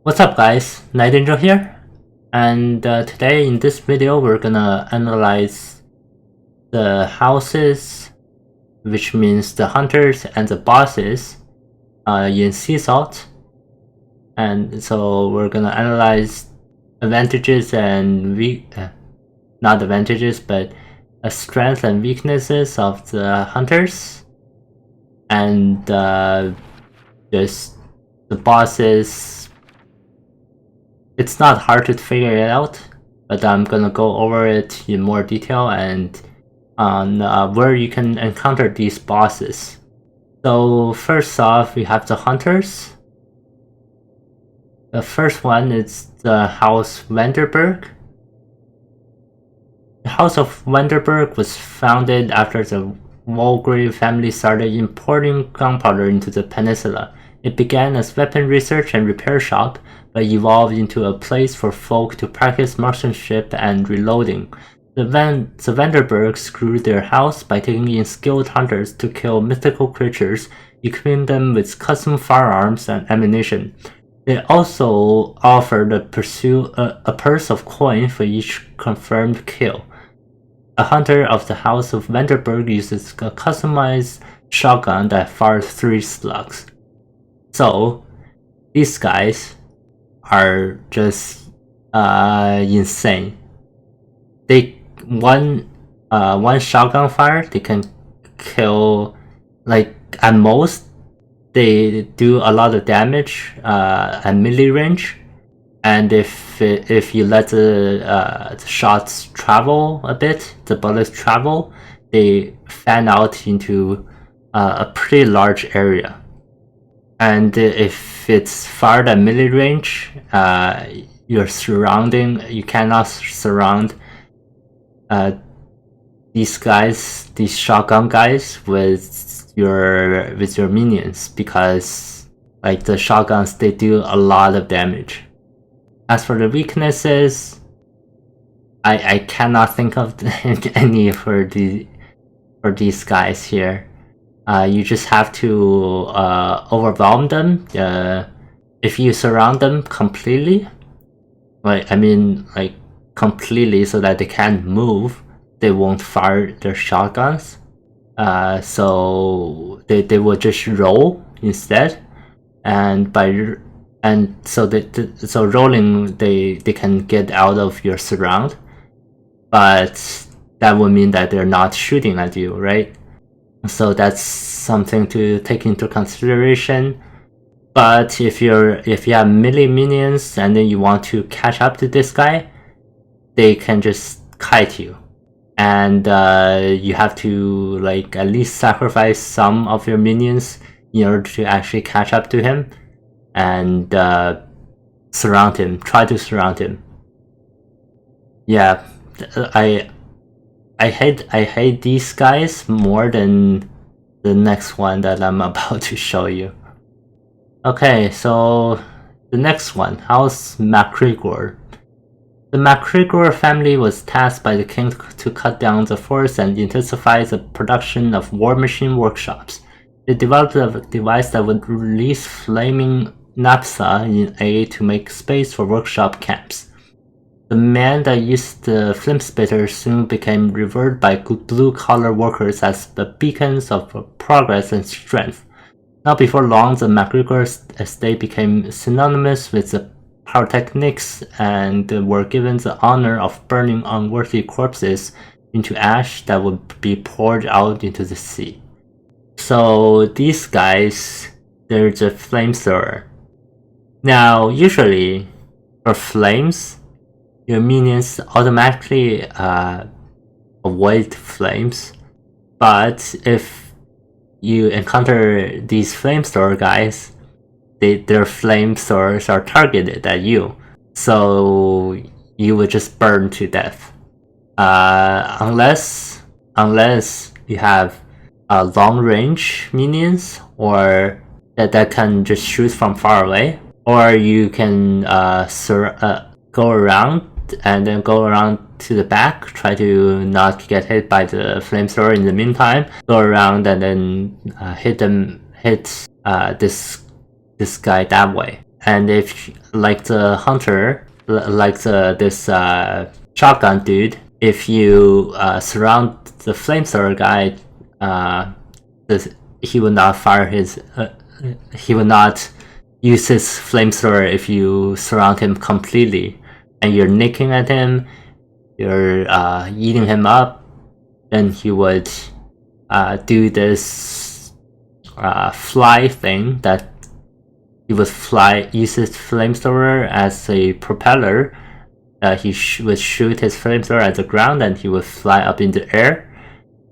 What's up guys, Night Angel here, and today in this video we're gonna analyze the houses, which means the hunters and the bosses in Sea Salt. And so we're gonna analyze advantages and not advantages, but strengths and weaknesses of the hunters, and just the bosses. It's not hard to figure it out, but I'm gonna go over it in more detail and on where you can encounter these bosses. So first off, we have the hunters. The first one is the House Vanderburg. The House of Vanderburg was founded after the Volgrave family started importing gunpowder into the peninsula. It began as weapon research and repair shop, but evolved into a place for folk to practice marksmanship and reloading. The Vanderburgs grew their house by taking in skilled hunters to kill mythical creatures, equipping them with custom firearms and ammunition. They also offered a purse of coin for each confirmed kill. A hunter of the House of Vanderburg uses a customized shotgun that fires 3 slugs. So, these guys are just insane. They one shotgun fire they can kill, like at most they do a lot of damage at melee range, and if you let the shots travel a bit, the bullets travel, they fan out into a pretty large area. And if it's fired at melee range, you cannot surround these shotgun guys with your minions, because like the shotguns, they do a lot of damage. As for the weaknesses, I cannot think of any for these guys here. You just have to overwhelm them. If you surround them completely, completely, so that they can't move, they won't fire their shotguns. So they will just roll instead, and so rolling they can get out of your surround, but that would mean that they're not shooting at you, right? So that's something to take into consideration. But if you have melee minions and then you want to catch up to this guy, they can just kite you, and you have to like at least sacrifice some of your minions in order to actually catch up to him and surround him. Try to surround him. Yeah, I hate these guys more than the next one that I'm about to show you. Okay, so the next one, House MacGregor. The MacGregor family was tasked by the king to cut down the forest and intensify the production of war machine workshops. They developed a device that would release flaming naphtha in air to make space for workshop camps. The man that used the flame spitter soon became revered by blue-collar workers as the beacons of progress and strength. Not before long, the MacGregor estate became synonymous with the pyrotechnics and were given the honor of burning unworthy corpses into ash that would be poured out into the sea. So these guys, they're the flamethrower. Now, usually for flames, your minions automatically avoid flames, but if you encounter these flamethrower guys, their flamethrowers are targeted at you, so you will just burn to death. Unless you have long range minions, or that can just shoot from far away, or you can go around and then go around to the back, try to not get hit by the flamethrower in the meantime, go around and then hit this guy that way. and if like the hunter, like this shotgun dude, if you surround the flamethrower guy, he will not fire his. He will not use his flamethrower if you surround him completely, and you're nicking at him, you're eating him up. Then he would do this fly thing that he would use his flamethrower as a propeller. He would shoot his flamethrower at the ground and he would fly up in the air.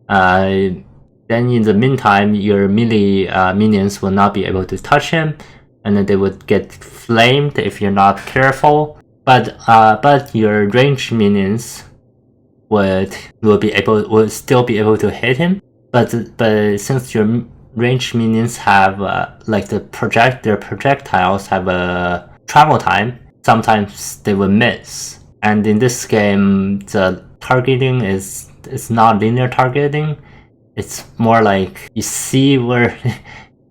Then in the meantime, your melee minions will not be able to touch him, and then they would get flamed if you're not careful. But your ranged minions will still be able to hit him. But since your ranged minions have their projectiles have a travel time, sometimes they will miss. And in this game, the targeting is not linear targeting. It's more like you see where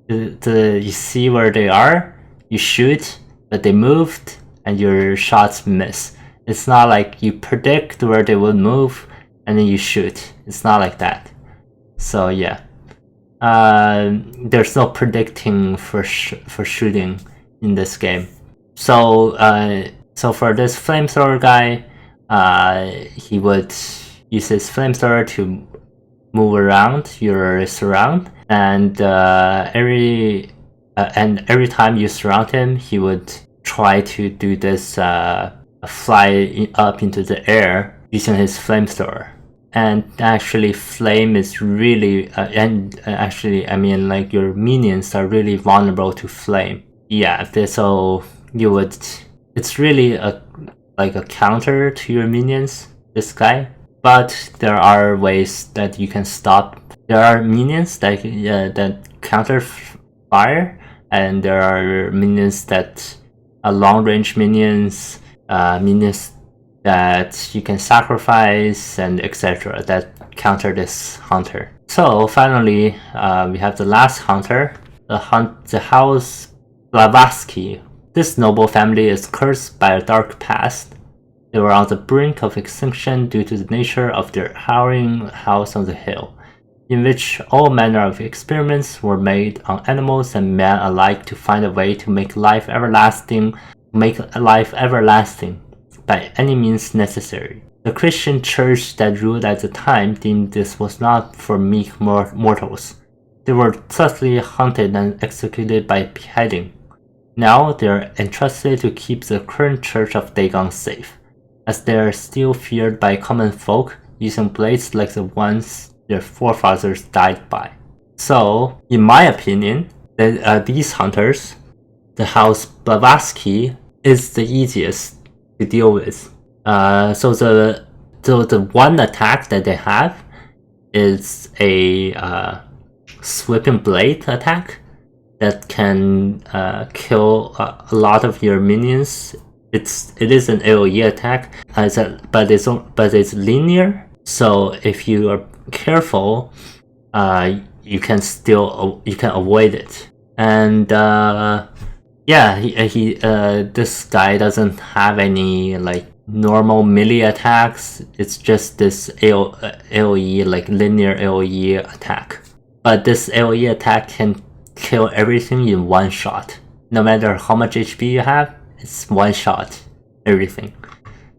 you see where they are, you shoot, but they moved, and your shots miss. It's not like you predict where they will move and then you shoot. It's not like that. So yeah, there's no predicting for shooting in this game. So for this flamethrower guy, he would use his flamethrower to move around your surround, and every time you surround him, he would try to do this fly up into the air using his flamethrower. And actually, flame is really I mean, like, your minions are really vulnerable to flame. Yeah, so you would. It's really a counter to your minions, this guy. But there are ways that you can stop. There are minions that counter fire, and there are minions that are long-range minions, minions that you can sacrifice, and etc. that counter this hunter. So finally, we have the last hunter, the House Blavatsky. This noble family is cursed by a dark past. They were on the brink of extinction due to the nature of their towering house on the hill, in which all manner of experiments were made on animals and man alike to find a way to make life everlasting by any means necessary. The Christian church that ruled at the time deemed this was not for meek mortals. They were thusly hunted and executed by beheading. Now they are entrusted to keep the current church of Dagon safe, as they are still feared by common folk using blades like the ones their forefathers died by. So, in my opinion, these hunters, the House Blavatsky, is the easiest to deal with. So the one attack that they have is a sweeping blade attack that can kill a lot of your minions. It is an AoE attack, but it's linear. So if you are careful, you can avoid it. And this guy doesn't have any normal melee attacks. It's just this AoE, linear AoE attack. But this AoE attack can kill everything in one shot. No matter how much HP you have, it's one shot, everything.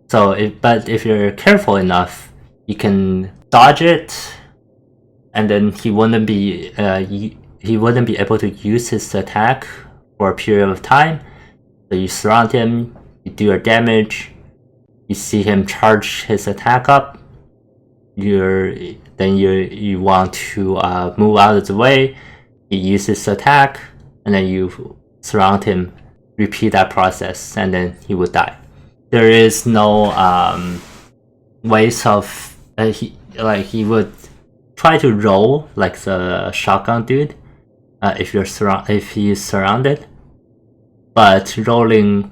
So, if you're careful enough, you can dodge it, and then he wouldn't be able to use his attack for a period of time. So you surround him, you do your damage, you see him charge his attack up. You want to move out of the way. He uses his attack, and then you surround him. Repeat that process, and then he would die. There is no ways of he would try to roll like the shotgun dude if he's surrounded, but rolling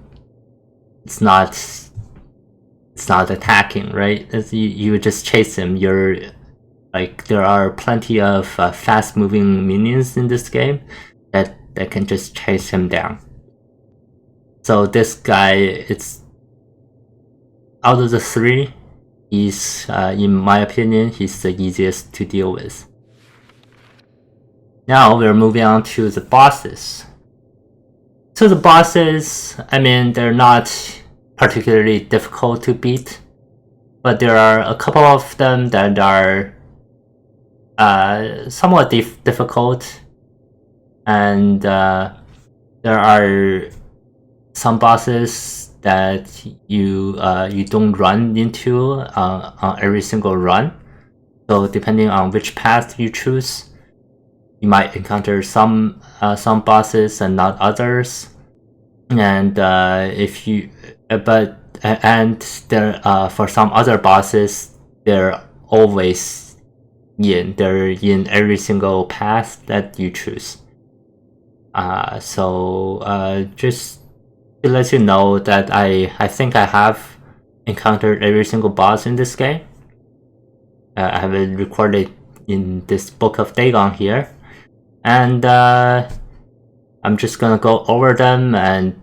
it's not attacking, right? You just chase him. There are plenty of fast moving minions in this game that can just chase him down. So this guy, it's out of the three, he's in my opinion, he's the easiest to deal with. Now we're moving on to the bosses. So the bosses, I mean, they're not particularly difficult to beat, but there are a couple of them that are somewhat difficult, and there are some bosses that you don't run into on every single run. So depending on which path you choose, you might encounter some bosses and not others. And if you, and there for some other bosses, they're always they're in every single path that you choose. So just to let you know that I think I have encountered every single boss in this game. I have it recorded in this book of Dagon here, and I'm just gonna go over them and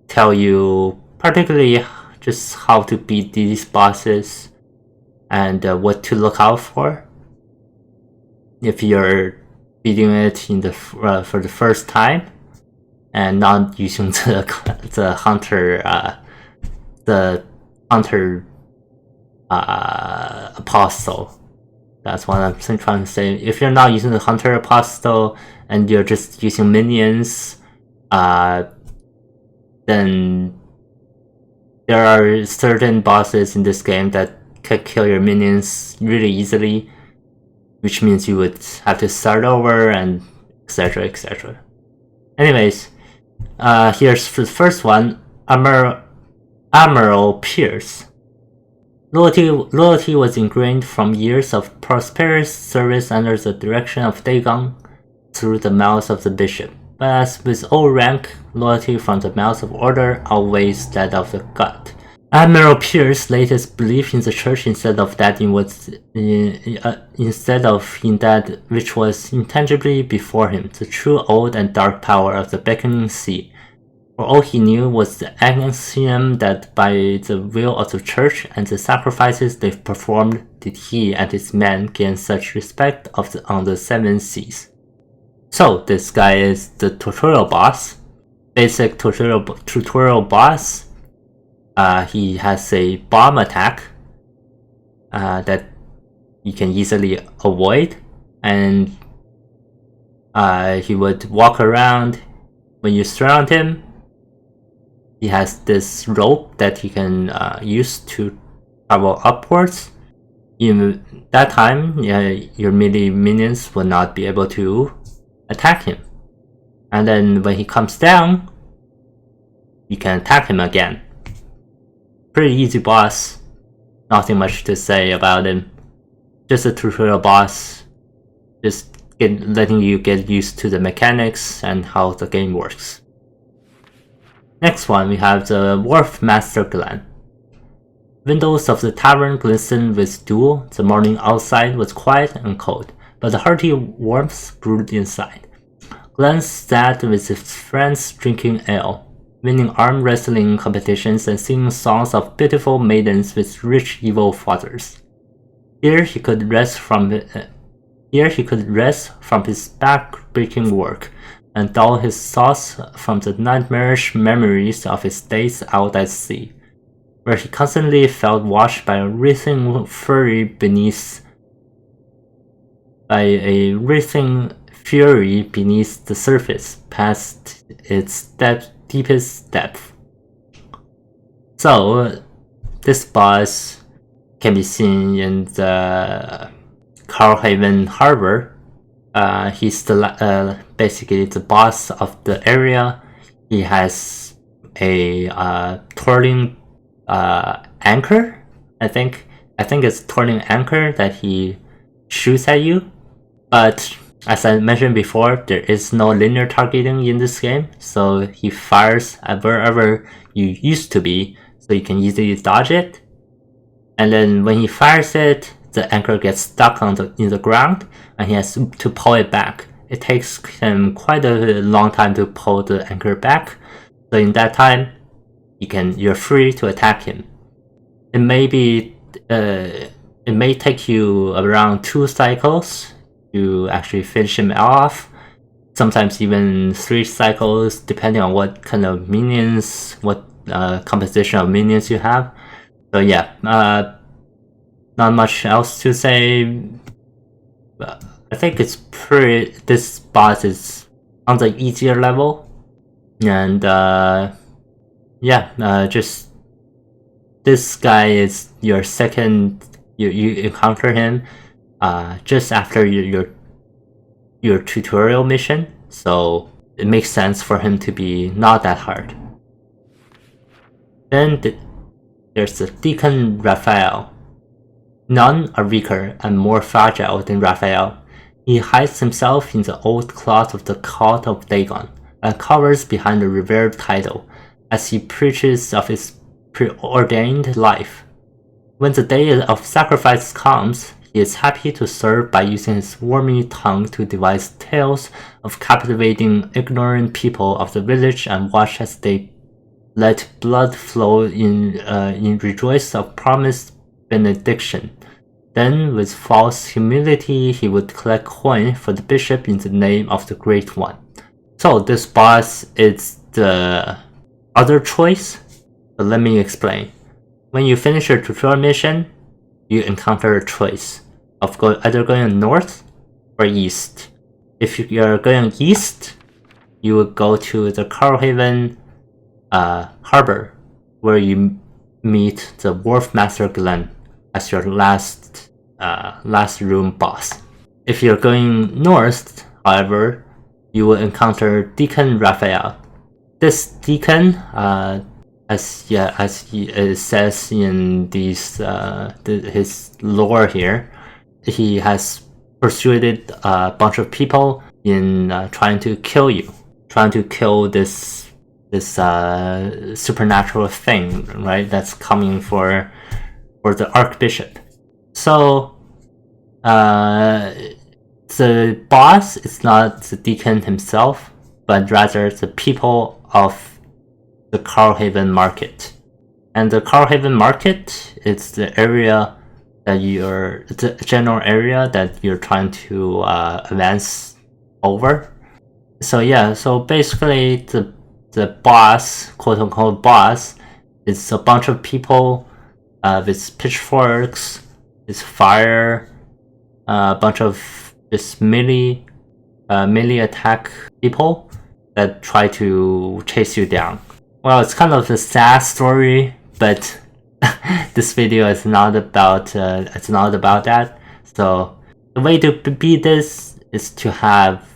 tell you particularly just how to beat these bosses and what to look out for if you're beating it in the for the first time and not using the hunter apostle. That's what I'm trying to say. If you're not using the hunter apostle and you're just using minions, then there are certain bosses in this game that can kill your minions really easily, which means you would have to start over and etc, etc. Anyways, here's the first one, Admiral Pierce. Loyalty was ingrained from years of prosperous service under the direction of Dagon through the mouth of the bishop. But as with all rank, loyalty from the mouth of order outweighs that of the god. Admiral Pierce laid his belief in the church instead of that in that which was intangibly before him, the true old and dark power of the beckoning sea. For all he knew was the axiom that by the will of the church and the sacrifices they performed did he and his men gain such respect on the seven seas. So this guy is the tutorial boss, basic tutorial boss. He has a bomb attack that you can easily avoid, and he would walk around when you surround him. He has this rope that he can use to travel upwards. In that time, your melee minions will not be able to attack him. And then when he comes down, you can attack him again. Pretty easy boss. Nothing much to say about him. Just a tutorial boss. Just letting you get used to the mechanics and how the game works. Next one, we have the Wharfmaster Glenn. Windows of the tavern glistened with dew. The morning outside was quiet and cold, but the hearty warmth brewed inside. Glenn sat with his friends drinking ale, winning arm wrestling competitions and singing songs of beautiful maidens with rich evil fathers. Here he could rest from his back-breaking work and dull his thoughts from the nightmarish memories of his days out at sea, where he constantly felt washed by a writhing fury beneath the surface, past its deepest depth. So, this boss can be seen in the Carlhaven Harbor. He's basically the boss of the area. He has a twirling anchor. I think it's twirling anchor that he shoots at you. But as I mentioned before, there is no linear targeting in this game, so he fires at wherever you used to be, so you can easily dodge it. And then when he fires it, the anchor gets stuck in the ground, and he has to pull it back. It takes him quite a long time to pull the anchor back, So in that time, you're free to attack him. It may take you around 2 cycles to actually finish him off. Sometimes even 3 cycles, depending on what kind of minions, what composition of minions you have. So yeah, not much else to say. I think this boss is on the easier level, and just this guy is your second. You encounter him just after your tutorial mission, so it makes sense for him to be not that hard. Then there's the Deacon Raphael. None are weaker and more fragile than Raphael. He hides himself in the old cloth of the cult of Dagon and covers behind the revered title as he preaches of his preordained life. When the day of sacrifice comes, he is happy to serve by using his wormy tongue to devise tales of captivating ignorant people of the village and watch as they let blood flow in rejoice of promised benediction. Then, with false humility, he would collect coin for the bishop in the name of the Great One. So this boss is the other choice, but let me explain. When you finish your tutorial mission, you encounter a choice of either going north or east. If you're going east, you would go to the Carlhaven harbor, where you meet the Wharfmaster Glenn as your last room boss. If you're going north, however, you will encounter Deacon Raphael. This deacon, as it says in his lore here, he has persuaded a bunch of people in trying to kill you, trying to kill this supernatural thing, right? That's coming for the Archbishop. So the boss is not the deacon himself, but rather the people of the Carlhaven Market. And the Carlhaven Market is the area that the general area that you're trying to advance over. So yeah, so basically the boss, quote unquote boss, is a bunch of people with pitchforks, with fire, a bunch of just melee attack people that try to chase you down. Well, it's kind of a sad story, but this video is not about that. So the way to beat this is to have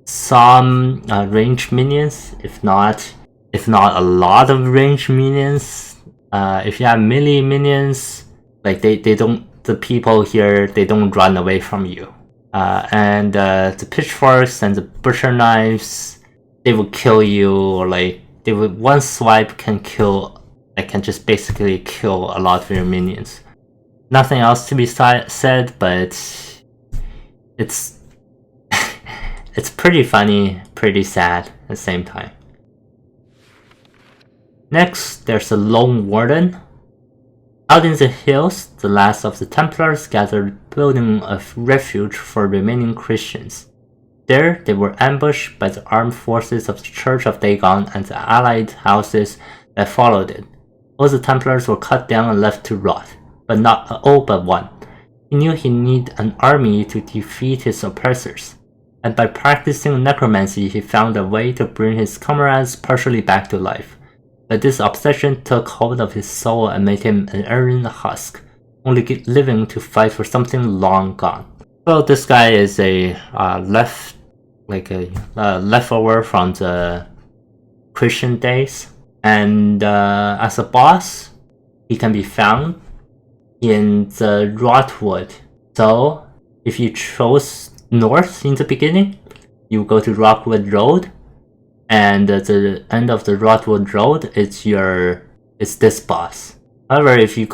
some ranged minions, if not a lot of ranged minions. If you have melee minions, like the people here, they don't run away from you. And the pitchforks and the butcher knives, they will kill you, or like one swipe can just basically kill a lot of your minions. Nothing else to be said, but it's it's pretty funny, pretty sad at the same time. Next, there's the Lone Warden. Out in the hills, the last of the Templars gathered, building a refuge for remaining Christians. There, they were ambushed by the armed forces of the Church of Dagon and the allied houses that followed it. All the Templars were cut down and left to rot, but not all but one. He knew he needed an army to defeat his oppressors, and by practicing necromancy he found a way to bring his comrades partially back to life. But this obsession took hold of his soul and made him an iron husk, only living to fight for something long gone. So this guy is a leftover from the Christian days, and as a boss, he can be found in the Rotwood. So if you chose north in the beginning, you go to Rockwood Road, and at the end of the Rotwood Road, it's this boss. However, if you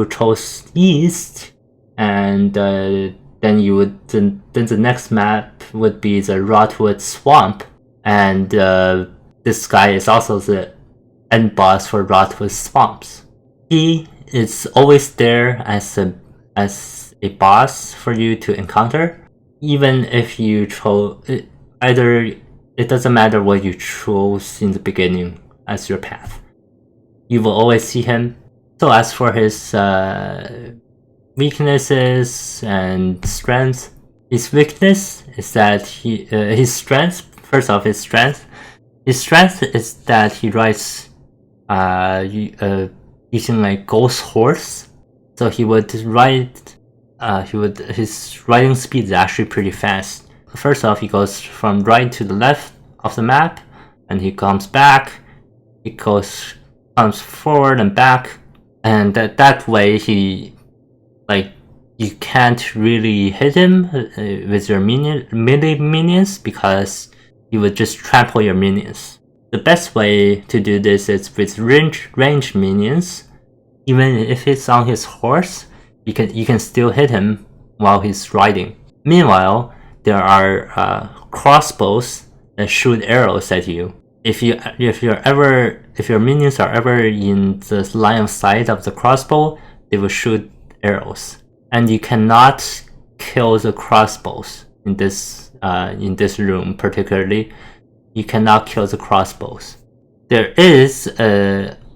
chose east, and then the next map would be the Rotwood Swamp, and this guy is also the end boss for Rotwood Swamps. He is always there as a boss for you to encounter, even if you chose either. It doesn't matter what you chose in the beginning as your path. You will always see him. So as for his weaknesses and strengths, his weakness is that his strength. First off, his strength. His strength is that he rides using like ghost horse. So he would ride. His riding speed is actually pretty fast. First off, he goes from right to the left of the map, and he comes back. He comes forward and back, and that way he you can't really hit him with your melee minions because he would just trample your minions. The best way to do this is with range minions. Even if it's on his horse, you can still hit him while he's riding. Meanwhile, there are crossbows that shoot arrows at you. If your minions are ever in the line of sight of the crossbow, they will shoot arrows, and you cannot kill the crossbows in this room. Particularly, you cannot kill the crossbows. There is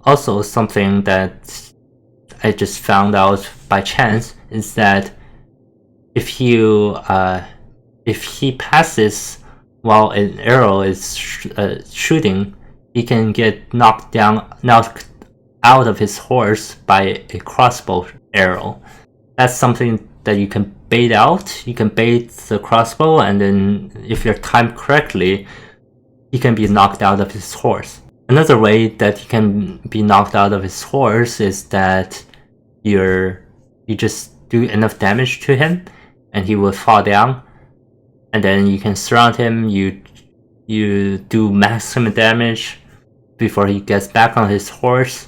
also something that I just found out by chance, is that if he passes while an arrow is shooting, he can get knocked out of his horse by a crossbow arrow. That's something that you can bait out. You can bait the crossbow, and then if you're timed correctly, he can be knocked out of his horse. Another way that he can be knocked out of his horse is that you just do enough damage to him, and he will fall down, and then you can surround him. You do maximum damage before he gets back on his horse,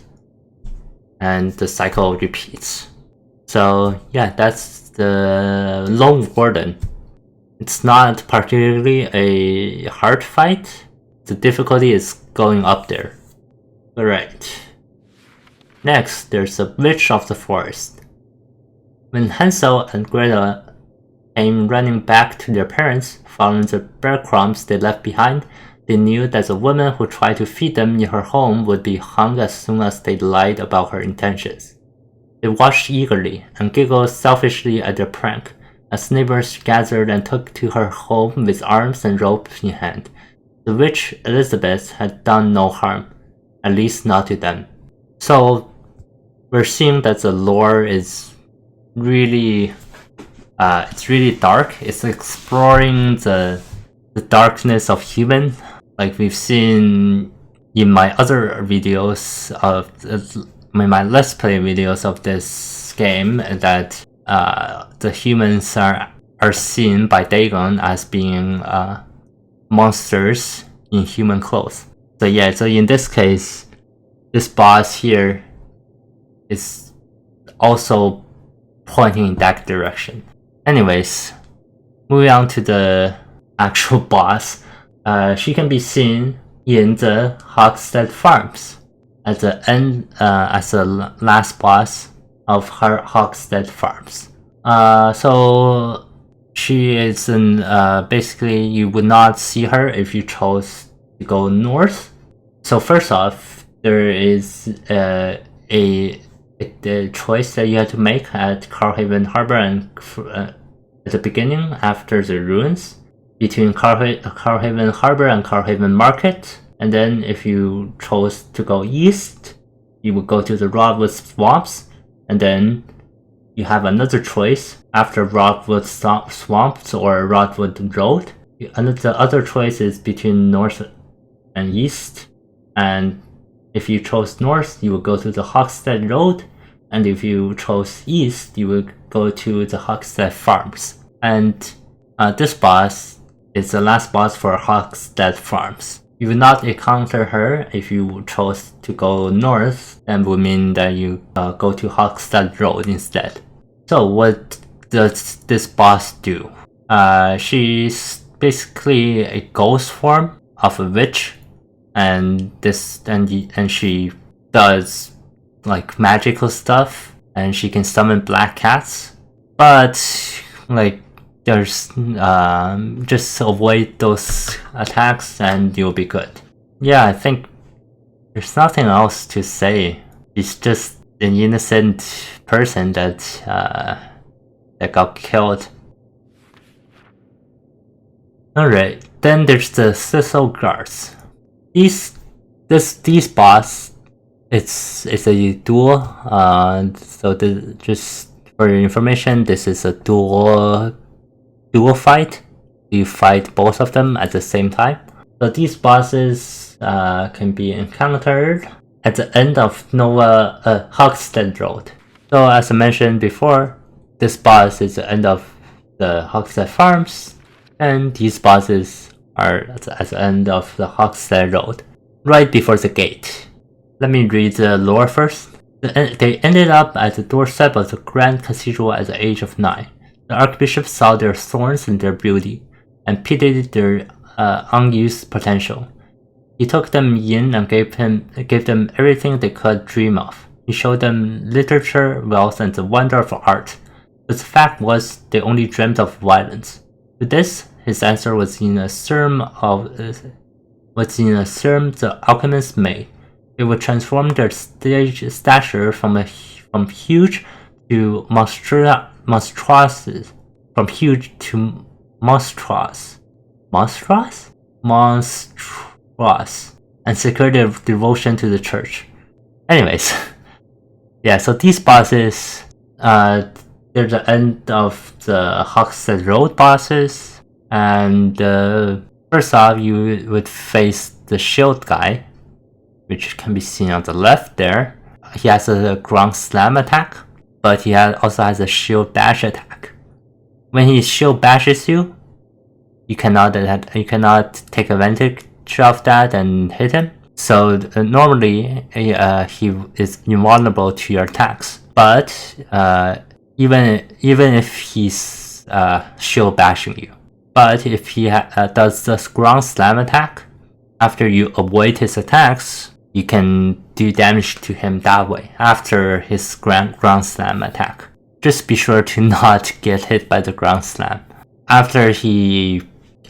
and the cycle repeats. So yeah, that's the Lone Warden. It's not particularly a hard fight. The difficulty is going up there. Alright. Next, there's a Witch of the Forest. When Hansel and Gretel came running back to their parents, following the breadcrumbs they left behind, they knew that the woman who tried to feed them in her home would be hung as soon as they lied about her intentions. They watched eagerly and giggled selfishly at their prank, as neighbors gathered and took to her home with arms and rope in hand. The witch Elizabeth had done no harm, at least not to them. So we're seeing that the lore is really it's really dark. It's exploring the darkness of human, like we've seen in my other videos of my Let's Play videos of this game, that the humans are seen by Dagon as being monsters in human clothes. So yeah, so in this case, this boss here is also pointing in that direction. Anyways, moving on to the actual boss. She can be seen in the Hogshead Farms at the end, as the last boss of her Hogshead Farms. So she is basically you would not see her if you chose to go north. So first off, there is a choice that you have to make at Carhaven Harbor and at the beginning after the ruins, between Carhaven Harbor and Carhaven Market. And then if you chose to go east, you would go to the Rotwood Swamps, and then you have another choice after Rotwood Swamps or Rotwood Road. The other choice is between north and east, and if you chose north, you would go to the Hogshead Road, and if you chose east, you would go to the Hogshead Farms. And this boss is the last boss for Hogshead Farms. You will not encounter her if you chose to go north, and would mean that you go to Hogshead Road instead. So what does this boss do? She's basically a ghost form of a witch, and she does like magical stuff, and she can summon black cats. But like, there's just avoid those attacks and you'll be good. Yeah, I think there's nothing else to say. He's just an innocent person that got killed. Alright, then there's the Thistle Guards. These boss, it's a duel. So just for your information, this is a duel fight. You fight both of them at the same time. So these bosses can be encountered at the end of Hogsted Road. So as I mentioned before, this boss is the end of the Hogsted Farms, and these bosses are at the end of the Hogsted Road, right before the gate. Let me read the lore first. They ended up at the doorstep of the Grand Cathedral at the age of 9. The Archbishop saw their thorns and their beauty, and pitied their unused potential. He took them in and gave them everything they could dream of. He showed them literature, wealth, and the wonder of art. But the fact was, they only dreamt of violence. To this, his answer was in a serum the alchemists made. It would transform their stature from huge to monstrous, and secure their devotion to the church. Anyways, yeah, so these bosses, they're the end of the Hogsted Road bosses, and first off, you would face the shield guy, which can be seen on the left there. He has a ground slam attack, but he also has a shield bash attack. When he shield bashes you, you cannot take advantage of that and hit him. So normally he is invulnerable to your attacks. But even if he's shield bashing you, but if he does this ground slam attack, after you avoid his attacks, you can do damage to him that way after his ground slam attack. Just be sure to not get hit by the ground slam. After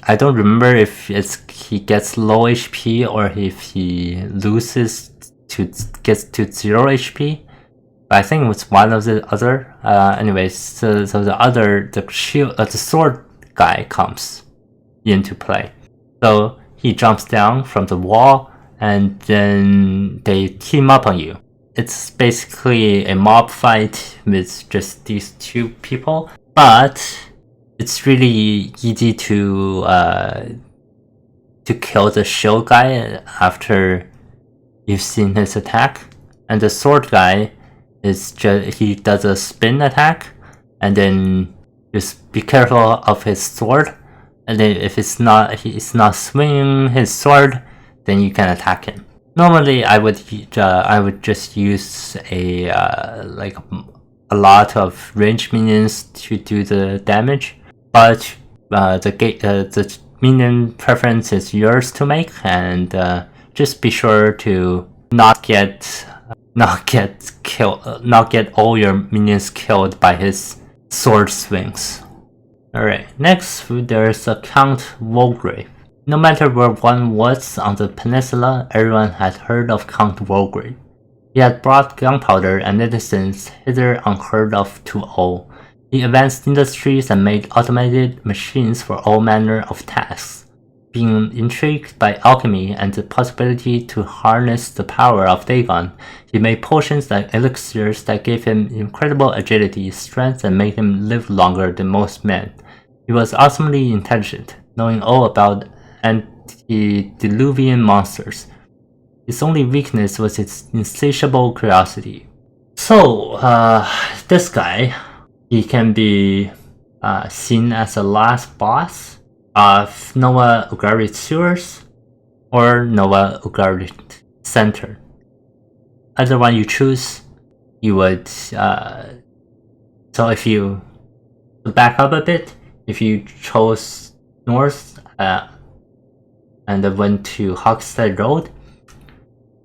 I don't remember if he gets low HP or if he gets to 0 HP. But I think it was one of the other. Anyways, so the sword guy comes into play. So he jumps down from the wall, and then they team up on you. It's basically a mob fight with just these two people, but it's really easy to kill the shield guy after you've seen his attack. And the sword guy he does a spin attack, and then just be careful of his sword. And then if he's not swinging his sword, then you can attack him. Normally, I would just use a lot of range minions to do the damage, but the minion preference is yours to make, and just be sure to not get all your minions killed by his sword swings. Alright, next there's Count Volgrave. No matter where one was on the peninsula, everyone had heard of Count Volgrave. He had brought gunpowder and medicines hither unheard of to all. He advanced industries and made automated machines for all manner of tasks. Being intrigued by alchemy and the possibility to harness the power of Dagon, he made potions and elixirs that gave him incredible agility, strength, and made him live longer than most men. He was awesomely intelligent, knowing all about antediluvian monsters. His only weakness was his insatiable curiosity. So, this guy, he can be seen as the last boss of Nova Ugarit Sewers or Nova Ugarit Center. Either one you choose, you would. So if you back up a bit, if you chose north and then went to Hogsted Road,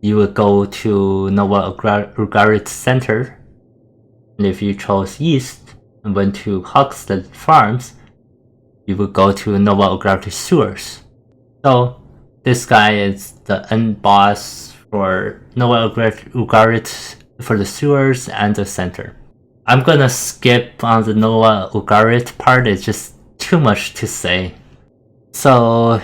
you would go to Nova Ugarit Center, and if you chose east and went to Hogsted Farms, you would go to Nova Ugarit Sewers. So this guy is the end boss for Nova Ugarit for the sewers and the center. I'm gonna skip on the Nova Ugarit part, it's just too much to say. So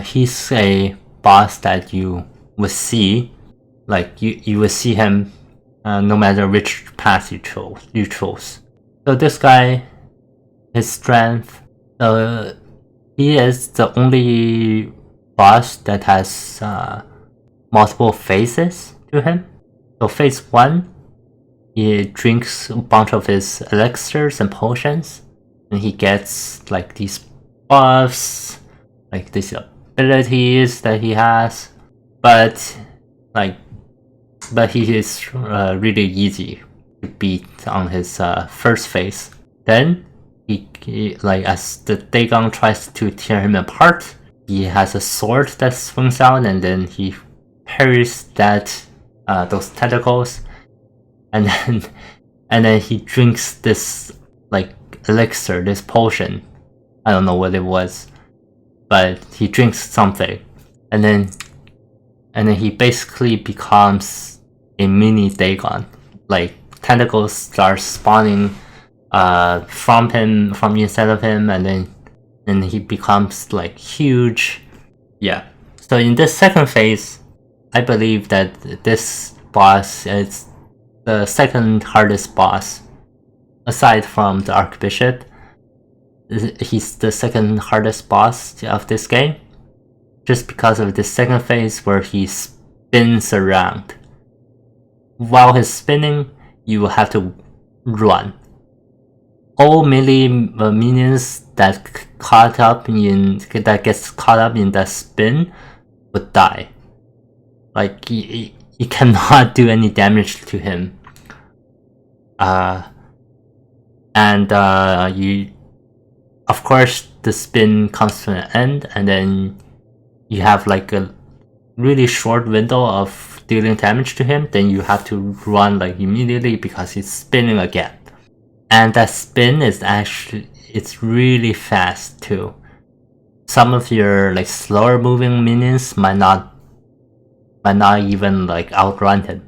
he's a boss that you would see, like you would see him no matter which path you chose. So this guy, his strength, he is the only boss that has multiple phases to him. So phase 1, he drinks a bunch of his elixirs and potions, and he gets like these buffs, like these abilities that he has, but he is really easy to beat on his first phase. Then he like as the Dagon tries to tear him apart, he has a sword that swings out, and then he parries those tentacles, and then he drinks this like elixir, this potion. I don't know what it was, but he drinks something, and then he basically becomes a mini Dagon. Like tentacles start spawning from inside of him, and then he becomes like huge. Yeah. So in this second phase, I believe that this boss is the second hardest boss, aside from the Archbishop. He's the second hardest boss of this game, just because of the second phase where he spins around. While he's spinning, you will have to run. All melee minions that gets caught up in that spin would die. Like you cannot do any damage to him. Of course, the spin comes to an end, and then you have like a really short window of dealing damage to him. Then you have to run like immediately because he's spinning again. And that spin is it's really fast too. Some of your like slower moving minions might not even like outrun him.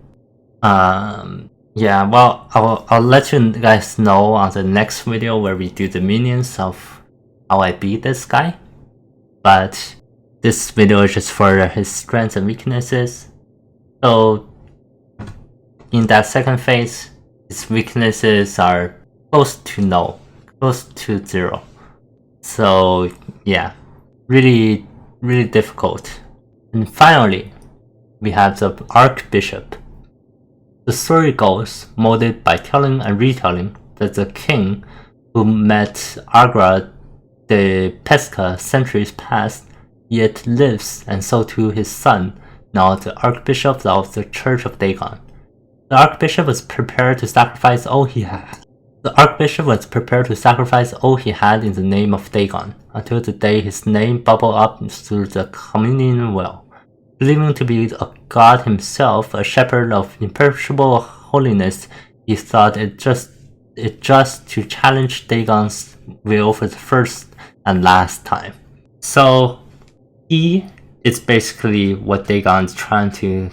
Yeah, well, I'll let you guys know on the next video where we do the minions of how I beat this guy. But this video is just for his strengths and weaknesses. So in that second phase, his weaknesses are close to 0. So yeah, really, really difficult. And finally, we have the Archbishop. The story goes, molded by telling and retelling, that the king who met Agra de Pesca centuries past yet lives, and so too his son, now the Archbishop of the Church of Dagon. The Archbishop was prepared to sacrifice all he had. The Archbishop was prepared to sacrifice all he had in the name of Dagon, until the day his name bubbled up through the communion well. Believing to be a god himself, a shepherd of imperishable holiness, he thought it just to challenge Dagon's will for the first and last time. So he is basically what Dagon's trying to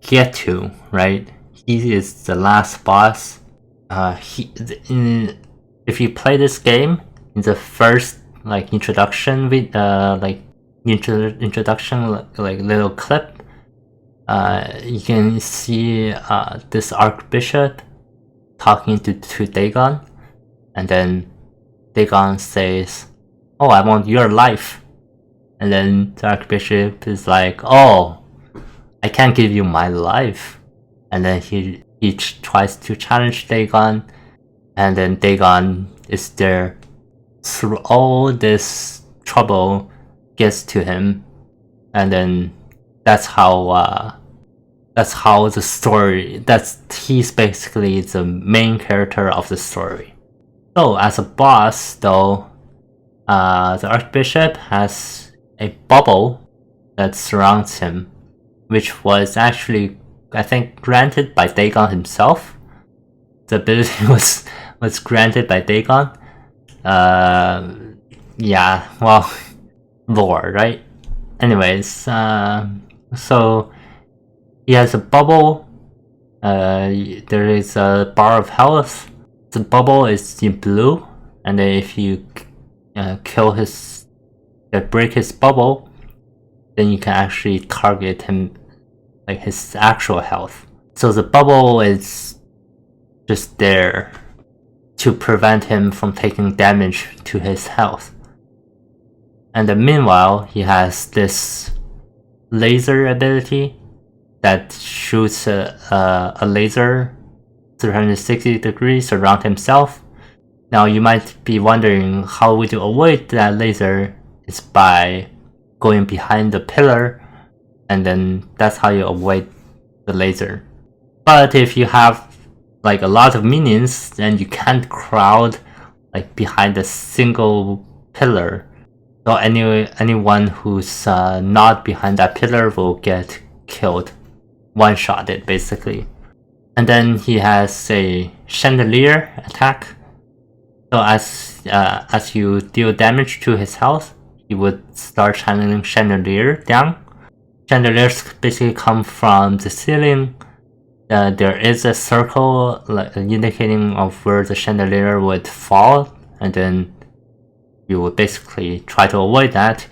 get to, right? He is the last boss. If you play this game in the first like introduction with introduction like little clip, you can see this Archbishop talking to Dagon, and then Dagon says, "Oh, I want your life," and then the Archbishop is like, "Oh, I can't give you my life," and then he tries to challenge Dagon, and then Dagon is there through all this trouble, gets to him, and then that's how the story. He's basically the main character of the story. So as a boss, though, the Archbishop has a bubble that surrounds him, which was actually, I think, granted by Dagon himself. The ability was granted by Dagon. Yeah, well, lore, right? Anyways, so he has a bubble. There is a bar of health. The bubble is in blue, and then if you break his bubble, then you can actually target him, like his actual health. So the bubble is just there to prevent him from taking damage to his health. And then meanwhile, he has this laser ability that shoots a laser 360 degrees around himself. Now you might be wondering, how would you avoid that laser? Is by going behind the pillar, and then that's how you avoid the laser. But if you have like a lot of minions, then you can't crowd like behind a single pillar. So anyone who's not behind that pillar will get killed, one-shotted basically. And then he has a chandelier attack. So as you deal damage to his health, he would start channeling chandelier down. Chandeliers basically come from the ceiling. There is a circle indicating of where the chandelier would fall, and then you would basically try to avoid that.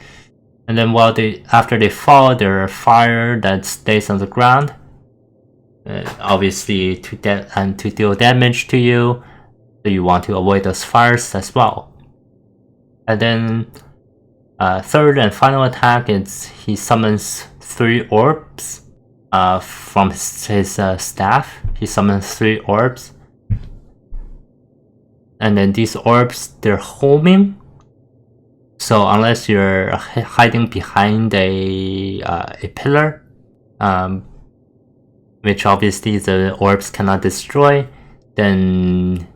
And then after they fall, there are fire that stays on the ground, obviously to deal damage to you. So you want to avoid those fires as well. And then third and final attack is he summons 3 orbs from his staff. He summons 3 orbs. And then these orbs, they're homing. So unless you're hiding behind a pillar, which obviously the orbs cannot destroy, then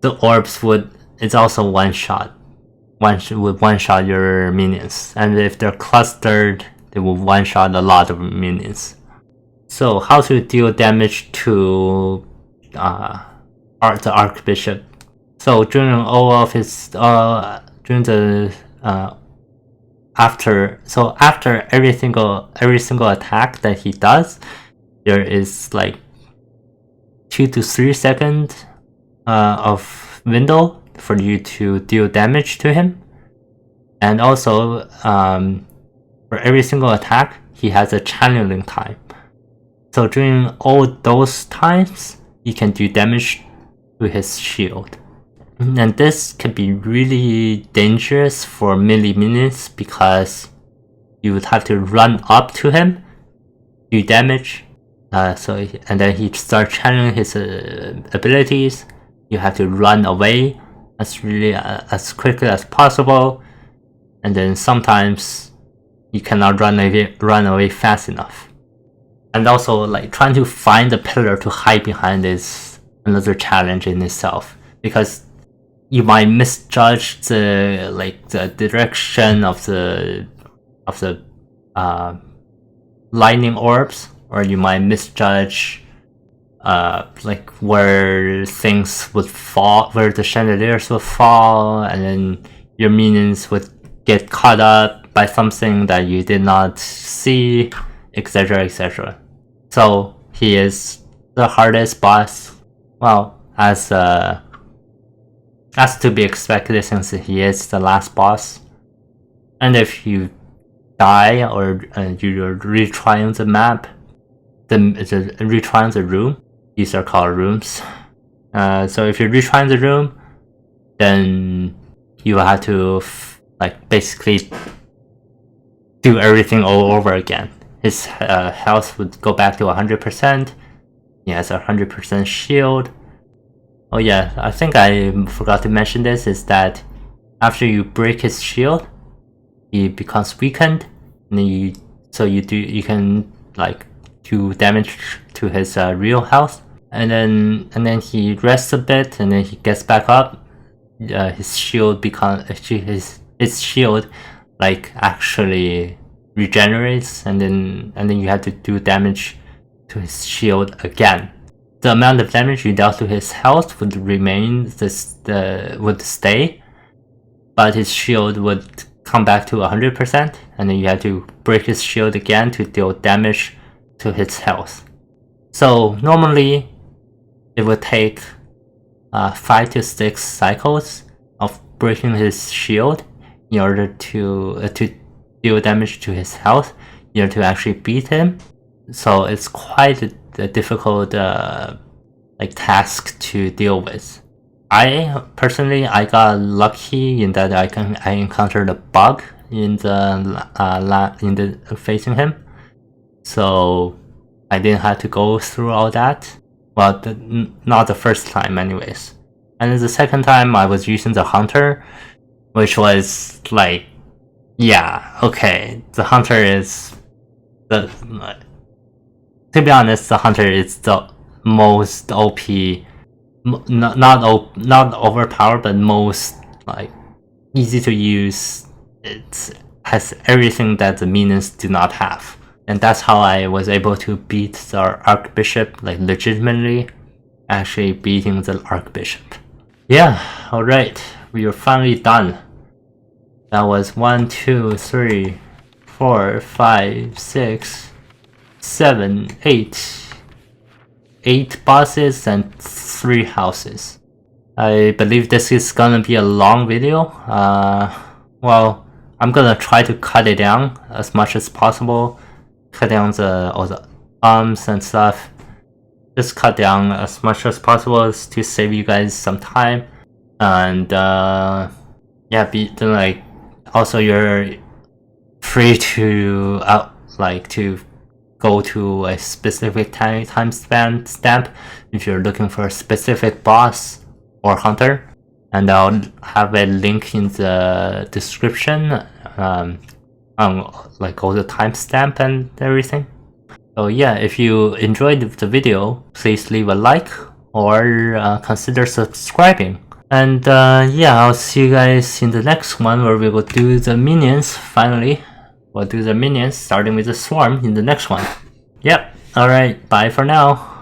the orbs it's also one shot your minions, and if they're clustered, they will one shot a lot of minions. So how to deal damage to the Archbishop? So during all of his after every single attack that he does, there is like 2 to 3 seconds of window for you to deal damage to him. And also for every single attack, he has a channeling time. So during all those times, you can do damage to his shield. And this can be really dangerous for melee minions because you would have to run up to him, do damage. And then he starts channeling his abilities. You have to run away as quickly as possible. And then sometimes you cannot run away fast enough. And also, like, trying to find a pillar to hide behind is another challenge in itself, because you might misjudge the direction of the lightning orbs, or you might misjudge where things would fall, where the chandeliers would fall, and then your minions would get caught up by something that you did not see, etc., etc. So he is the hardest boss. Well, as to be expected, since he is the last boss. And if you die or you're retrying the map, retrying the room, these are called rooms. So if you're retrying the room, then you have to basically do everything all over again. His health would go back to 100%. He has a 100% shield. Oh yeah, I think I forgot to mention this, is that after you break his shield, he becomes weakened, and then you can do damage to his real health, and then he rests a bit, and then he gets back up. His shield actually regenerates, and then you have to do damage to his shield again. The amount of damage you dealt to his health would remain would stay, but his shield would come back to 100%, and then you have to break his shield again to deal damage to his health. So normally it would take 5 to 6 cycles of breaking his shield in order to deal damage to his health in order to actually beat him. So it's quite a difficult task to deal with. I personally got lucky in that I encountered a bug in the facing him, so I didn't have to go through all that. Well, not the first time anyways. And then the second time I was using the hunter, which was like, yeah, okay, the hunter is to be honest, the hunter is the most OP, not overpowered, but most easy to use. It has everything that the minions do not have, and that's how I was able to beat the Archbishop, legitimately actually beating the Archbishop. Yeah, alright, we are finally done. That was 1, 2, 3, 4, 5, 6, 7, 8 bosses and 3 houses. I believe this is gonna be a long video. Well, I'm gonna try to cut it down as much as possible. Cut down all the arms and stuff. Just cut down as much as possible to save you guys some time. And yeah, also you're free to to go to a specific time stamp if you're looking for a specific boss or hunter, and I'll have a link in the description on all the timestamp and everything. So yeah, if you enjoyed the video, please leave a like or consider subscribing. And yeah, I'll see you guys in the next one where we will do the minions. Finally, we'll do the minions starting with the swarm in the next one. Yep, alright, bye for now.